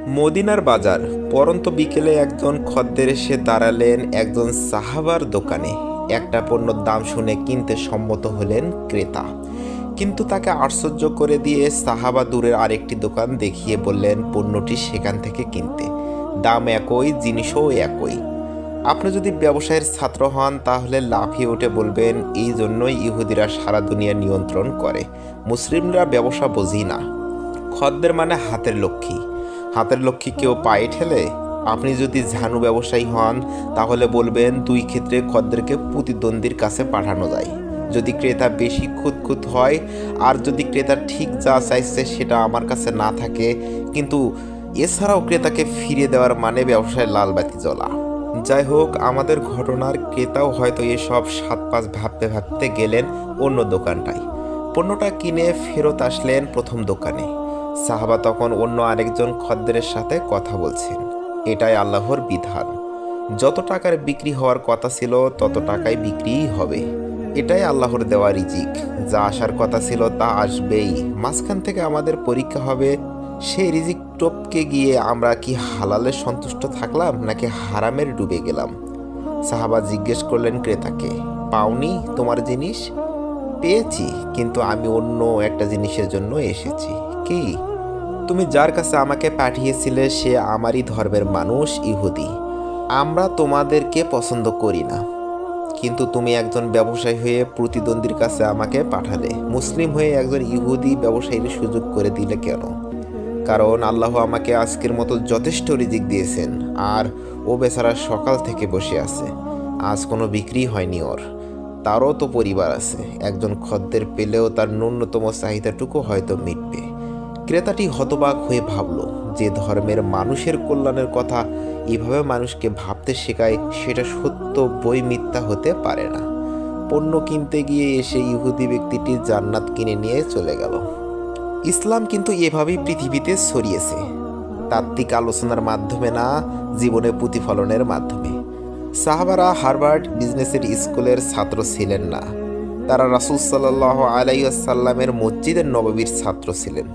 মদিনার বাজার। পরন্ত বিকেলে একজন খদ্দের এসে দাঁড়ালেন একজন সাহাবার দোকানে। একটা পণ্যর দাম শুনে কিনতে সম্মত হলেন ক্রেতা, কিন্তু তাকে আশ্চর্য করে দিয়ে সাহাবা দূরের আরেকটি দোকান দেখিয়ে বললেন পণ্যটি সেখান থেকে কিনতে। দাম একই, জিনিসও একই। আপনি যদি ব্যবসায়ের ছাত্র হন তাহলে লাফিয়ে উঠে বলবেন এই জন্যই ইহুদিরা সারা দুনিয়া নিয়ন্ত্রণ করে, মুসলিমরা ব্যবসা বোঝি না। খদ্দের মানে হাতের লক্ষ্মী। হাতের লক্ষ্মী কেউ পায়ে ঠেলে? আপনি যদি ঝানু ব্যবসায়ী হন তাহলে বলবেন দুই ক্ষেত্রে খদ্দেরকে প্রতিদ্বন্দ্বীর কাছে পাঠানো যায়। যদি ক্রেতা বেশি খুঁতখুঁত হয় আর যদি ক্রেতা ঠিক যা চাইছে সেটা আমার কাছে না থাকে, কিন্তু এছাড়াও ক্রেতাকে ফিরিয়ে দেওয়ার মানে ব্যবসায় লাল বাতি জ্বলা। যাই হোক, আমাদের ঘটনার ক্রেতাও হয়তো এসব সাত পাঁচ ভাবতে ভাবতে গেলেন অন্য দোকানটায়। পণ্যটা কিনে ফেরত আসলেন প্রথম দোকানে। সাহাবা তখন অন্য আরেকজন খদ্দেরের সাথে কথা বলছেন। এটাই আল্লাহর বিধান। যত টাকার বিক্রি হওয়ার কথা ছিল তত টাকায় বিক্রিই হবে। এটাই আল্লাহর দেওয়া রিজিক। যা আসার কথা ছিল তা আসবেই। মাঝখান থেকে আমাদের পরীক্ষা হবে। সেই রিজিক টপকে গিয়ে আমরা কি হালালে সন্তুষ্ট থাকলাম নাকি হারামের ডুবে গেলাম? সাহাবা জিজ্ঞেস করলেন ক্রেতাকে, পাওনি তোমার জিনিস? পেয়েছি, কিন্তু আমি অন্য একটা জিনিসের জন্য এসেছি। কি? তুমি যার কাছে আমাকে পাঠিয়েছিলে সে আমারই ধর্মের মানুষ, ইহুদি। আমরা তোমাদেরকে পছন্দ করি না, কিন্তু তুমি একজন ব্যবসায়ী হয়ে প্রতিদ্বন্দ্বীর কাছে আমাকে পাঠালে। মুসলিম হয়ে একজন ইহুদি ব্যবসায়ীর সুযোগ করে দিলে কেন? কারণ আল্লাহ আমাকে আজকের মতো যথেষ্ট রিজিক দিয়েছেন, আর ও বেচারা সকাল থেকে বসে আছে। আজ কোনো বিক্রি হয়নি ওর। তারও তো পরিবার আছে। একজন খদ্দের পেলেও তার ন্যূনতম চাহিদাটুকু হয়তো মিটবে। ক্রেতাটি হতবাক হয়ে ভাবল, যে ধর্মের মানুষের কল্যাণের কথা এভাবে মানুষকে ভাবতে শেখায় সেটা সত্য বই মিথ্যা হতে পারে না। পণ্য কিনতে গিয়ে এসে ইহুদি ব্যক্তিটি জান্নাত কিনে নিয়ে চলে গেল। ইসলাম কিন্তু এভাবেই পৃথিবীতে ছড়িয়েছে, তাত্ত্বিক আলোচনার মাধ্যমে না, জীবনে প্রতিফলনের মাধ্যমে। সাহাবারা হার্ভার্ড বিজনেসের স্কুলের ছাত্র ছিলেন না, তারা রাসূল সাল্লাল্লাহু আলাইহি ওয়াসাল্লামের মসজিদের নববীর ছাত্র ছিলেন।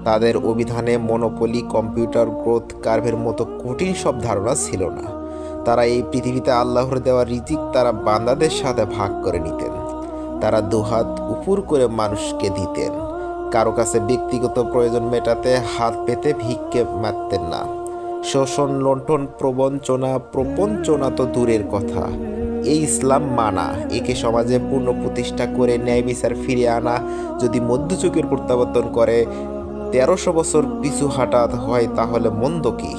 তাদের অভিধানে মনোপলি, কম্পিউটার, গ্রোথ কার্ভের মতো কঠিন সব ধারণা ছিল না। তারা এই পৃথিবীতে আল্লাহর দেওয়া রিজিক তারা বান্দাদের সাথে ভাগ করে নিতেন। তারা দুহাত উপর করে মানুষকে দিতেন। কারো কাছে ব্যক্তিগত প্রয়োজন মেটাতে হাত পেতে ভিক্ষে মারতেন না। শোষণ, লুণ্ঠন, প্রপঞ্চনা তো দূরের কথা। এই ইসলাম মানা, একে সমাজে পূর্ণ প্রতিষ্ঠা করে ন্যায় বিচার ফিরিয়ে আনা যদি মধ্যযুগের প্রত্যাবর্তন করে 1300 বছর পিছু হাঁটা হয় তাহলে মন্দ কি?